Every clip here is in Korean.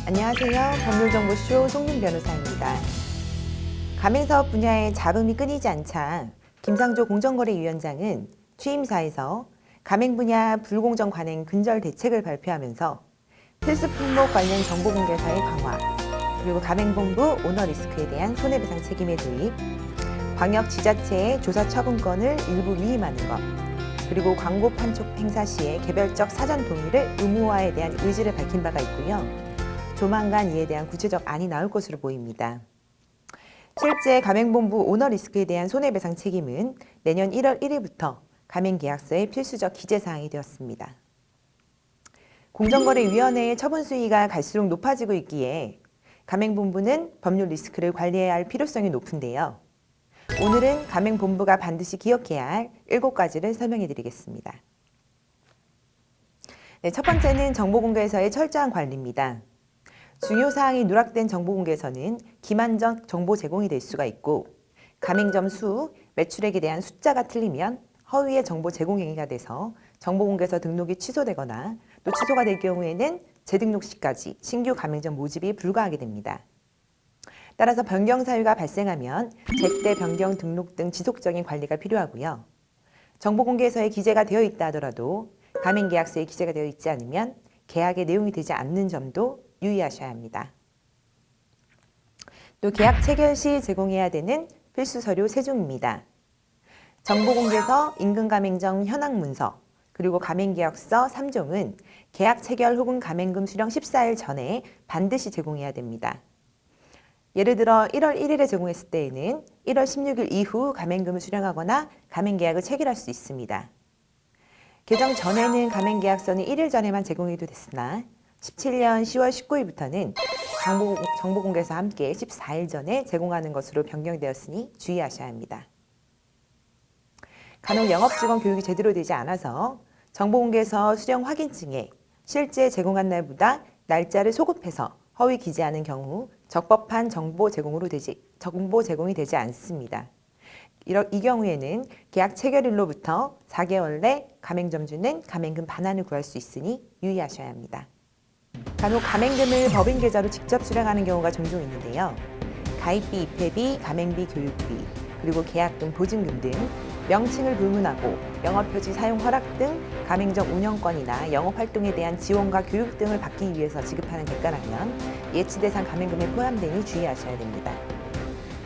안녕하세요. 법률정보쇼 송민 변호사입니다. 가맹사업 분야에 잡음이 끊이지 않자 김상조 공정거래위원장은 취임사에서 가맹 분야 불공정 관행 근절 대책을 발표하면서 필수 품목 관련 정보 공개사의 강화, 그리고 가맹본부 오너 리스크에 대한 손해배상 책임의 도입, 광역 지자체의 조사 처분권을 일부 위임하는 것, 그리고 광고 판촉 행사 시에 개별적 사전 동의를 의무화에 대한 의지를 밝힌 바가 있고요. 조만간 이에 대한 구체적 안이 나올 것으로 보입니다. 실제 가맹본부 오너 리스크에 대한 손해배상 책임은 내년 1월 1일부터 가맹계약서의 필수적 기재사항이 되었습니다. 공정거래위원회의 처분 수위가 갈수록 높아지고 있기에 가맹본부는 법률 리스크를 관리해야 할 필요성이 높은데요. 오늘은 가맹본부가 반드시 기억해야 할 7가지를 설명해 드리겠습니다. 첫 번째는 정보공개서의 철저한 관리입니다. 중요 사항이 누락된 정보공개서는 기만적 정보 제공이 될 수가 있고, 가맹점 수, 매출액에 대한 숫자가 틀리면 허위의 정보 제공 행위가 돼서 정보공개서 등록이 취소되거나 또 취소가 될 경우에는 재등록 시까지 신규 가맹점 모집이 불가하게 됩니다. 따라서 변경 사유가 발생하면 제때 변경 등록 등 지속적인 관리가 필요하고요. 정보공개서에 기재가 되어 있다 하더라도 가맹계약서에 기재가 되어 있지 않으면 계약의 내용이 되지 않는 점도 유의하셔야 합니다. 또 계약 체결 시 제공해야 되는 필수 서류 3종입니다. 정보공개서, 임금가맹점 현황문서, 그리고 가맹계약서 3종은 계약 체결 혹은 가맹금 수령 14일 전에 반드시 제공해야 됩니다. 예를 들어 1월 1일에 제공했을 때에는 1월 16일 이후 가맹금을 수령하거나 가맹계약을 체결할 수 있습니다. 개정 전에는 가맹계약서는 1일 전에만 제공이 됐으나 17년 10월 19일부터는 정보공개서와 함께 14일 전에 제공하는 것으로 변경되었으니 주의하셔야 합니다. 간혹 영업직원 교육이 제대로 되지 않아서 정보공개서 수령 확인증에 실제 제공한 날보다 날짜를 소급해서 허위 기재하는 경우 적법한 정보 제공이 되지 않습니다. 이 경우에는 계약 체결일로부터 4개월 내 가맹점주는 가맹금 반환을 구할 수 있으니 유의하셔야 합니다. 간혹 가맹금을 법인 계좌로 직접 수령하는 경우가 종종 있는데요. 가입비, 입회비, 가맹비, 교육비, 그리고 계약금, 보증금 등 명칭을 불문하고 영업표지 사용 허락 등 가맹점 운영권이나 영업활동에 대한 지원과 교육 등을 받기 위해서 지급하는 대가라면 예치 대상 가맹금에 포함되니 주의하셔야 됩니다.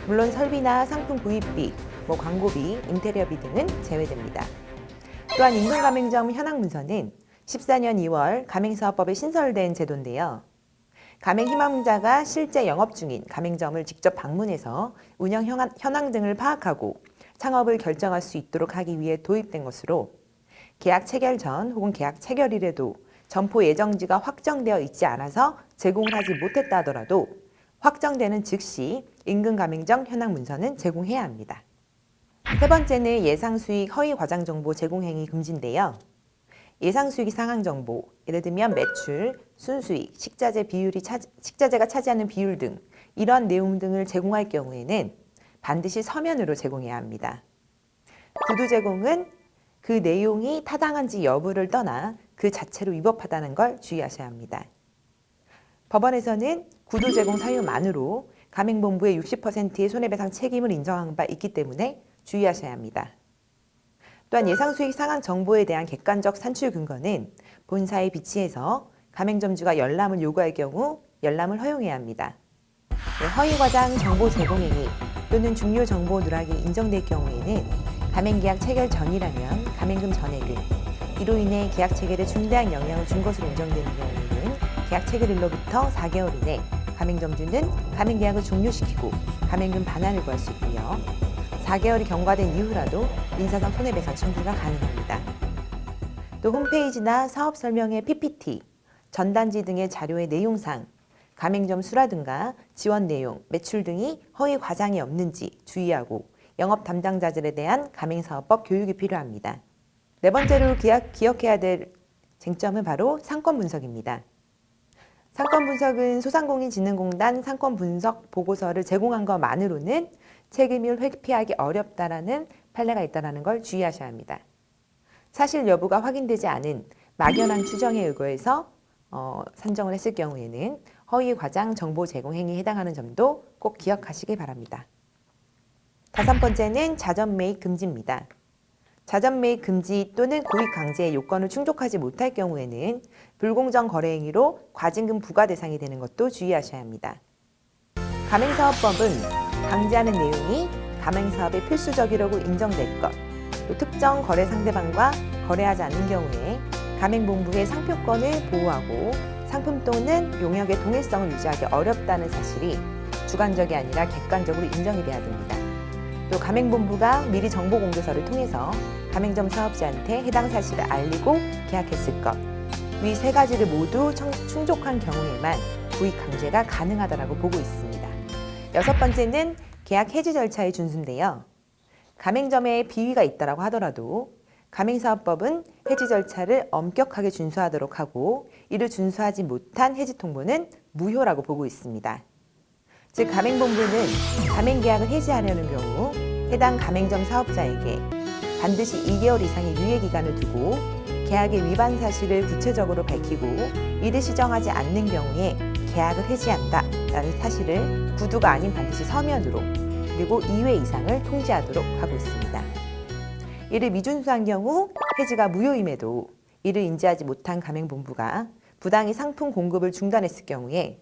물론 설비나 상품 구입비, 광고비, 인테리어비 등은 제외됩니다. 또한 임금가맹점 현황문서는 14년 2월 가맹사업법에 신설된 제도인데요. 가맹희망자가 실제 영업 중인 가맹점을 직접 방문해서 운영 현황 등을 파악하고 창업을 결정할 수 있도록 하기 위해 도입된 것으로 계약 체결 전 혹은 계약 체결일에도 점포 예정지가 확정되어 있지 않아서 제공을 하지 못했다 하더라도 확정되는 즉시 임금가맹점 현황문서는 제공해야 합니다. 세 번째는 예상수익 허위 과장 정보 제공 행위 금지인데요. 예상수익 상한 정보, 예를 들면 매출, 순수익, 식자재가 차지하는 비율 등 이런 내용 등을 제공할 경우에는 반드시 서면으로 제공해야 합니다. 구두 제공은 그 내용이 타당한지 여부를 떠나 그 자체로 위법하다는 걸 주의하셔야 합니다. 법원에서는 구두 제공 사유만으로 가맹본부의 60%의 손해배상 책임을 인정한 바 있기 때문에 주의하셔야 합니다. 또한 예상수익 상한 정보에 대한 객관적 산출 근거는 본사에 비치해서 가맹점주가 열람을 요구할 경우 열람을 허용해야 합니다. 허위과장 정보 제공행위 또는 중요 정보 누락이 인정될 경우에는 가맹계약 체결 전이라면 가맹금 전액은, 이로 인해 계약 체결에 중대한 영향을 준 것으로 인정되는 경우에는 계약 체결일로부터 4개월 이내 가맹점주는 가맹계약을 종료시키고 가맹금 반환을 구할 수 있고요. 4개월이 경과된 이후라도 민사상 손해배상 청구가 가능합니다. 또 홈페이지나 사업 설명회 PPT, 전단지 등의 자료의 내용상 가맹점 수라든가 지원 내용, 매출 등이 허위 과장이 없는지 주의하고 영업 담당자들에 대한 가맹사업법 교육이 필요합니다. 네 번째로 기억해야 될 쟁점은 바로 상권 분석입니다. 상권 분석은 소상공인진흥공단 상권 분석 보고서를 제공한 것만으로는 책임을 회피하기 어렵다라는 판례가 있다는 걸 주의하셔야 합니다. 사실 여부가 확인되지 않은 막연한 추정에 의거해서 산정을 했을 경우에는 허위 과장 정보 제공 행위에 해당하는 점도 꼭 기억하시기 바랍니다. 다섯 번째는 자전 매입 금지입니다. 자전 매입 금지 또는 고의 강제의 요건을 충족하지 못할 경우에는 불공정 거래 행위로 과징금 부과 대상이 되는 것도 주의하셔야 합니다. 가맹사업법은 강제하는 내용이 가맹사업의 필수적이라고 인정될 것, 또 특정 거래 상대방과 거래하지 않는 경우에 가맹본부의 상표권을 보호하고 상품 또는 용역의 동일성을 유지하기 어렵다는 사실이 주관적이 아니라 객관적으로 인정이 돼야 됩니다. 또 가맹본부가 미리 정보 공개서를 통해서 가맹점 사업자한테 해당 사실을 알리고 계약했을 것, 위 세 가지를 모두 충족한 경우에만 구입 강제가 가능하다고 보고 있습니다. 여섯 번째는 계약 해지 절차의 준수인데요. 가맹점에 비위가 있다고 하더라도 가맹사업법은 해지 절차를 엄격하게 준수하도록 하고 이를 준수하지 못한 해지 통보는 무효라고 보고 있습니다. 즉 가맹본부는 가맹계약을 해지하려는 경우 해당 가맹점 사업자에게 반드시 2개월 이상의 유예기간을 두고 계약의 위반 사실을 구체적으로 밝히고 이를 시정하지 않는 경우에 계약을 해지한다라는 사실을 구두가 아닌 반드시 서면으로 그리고 2회 이상을 통지하도록 하고 있습니다. 이를 미준수한 경우 해지가 무효임에도 이를 인지하지 못한 가맹본부가 부당히 상품 공급을 중단했을 경우에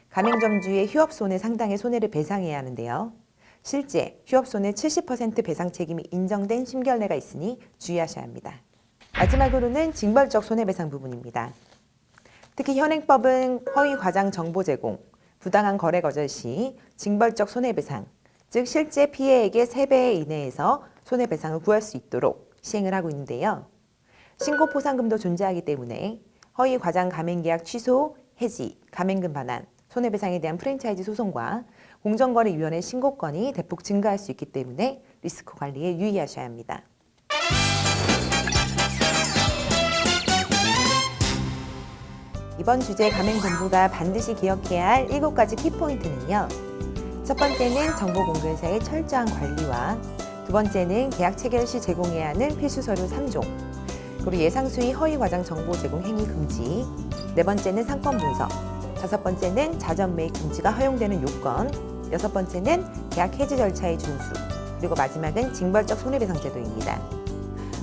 가맹점주의 휴업손해 상당의 손해를 배상해야 하는데요. 실제 휴업손해 70% 배상 책임이 인정된 심결례가 있으니 주의하셔야 합니다. 마지막으로는 징벌적 손해배상 부분입니다. 특히 현행법은 허위 과장 정보 제공, 부당한 거래 거절 시 징벌적 손해배상, 즉 실제 피해액의 3배 이내에서 손해배상을 구할 수 있도록 시행을 하고 있는데요. 신고 포상금도 존재하기 때문에 허위 과장 가맹계약 취소, 해지, 가맹금 반환, 손해배상에 대한 프랜차이즈 소송과 공정거래위원회 신고건이 대폭 증가할 수 있기 때문에 리스크 관리에 유의하셔야 합니다. 이번 주제 가맹본부가 반드시 기억해야 할 7가지 키포인트는요. 첫 번째는 정보공개사의 철저한 관리와 두 번째는 계약 체결 시 제공해야 하는 필수 서류 3종, 그리고 예상수의 허위 과장 정보 제공 행위 금지, 네 번째는 상권 분석, 다섯 번째는 자전 매입 금지가 허용되는 요건, 여섯 번째는 계약 해지 절차의 준수, 그리고 마지막은 징벌적 손해배상 제도입니다.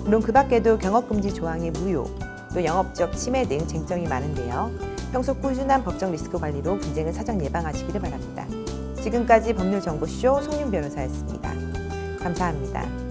물론 그 밖에도 경업금지 조항의 무효, 또 영업적 침해 등 쟁점이 많은데요. 평소 꾸준한 법적 리스크 관리로 분쟁을 사전 예방하시기를 바랍니다. 지금까지 법률정보쇼 송윤 변호사였습니다. 감사합니다.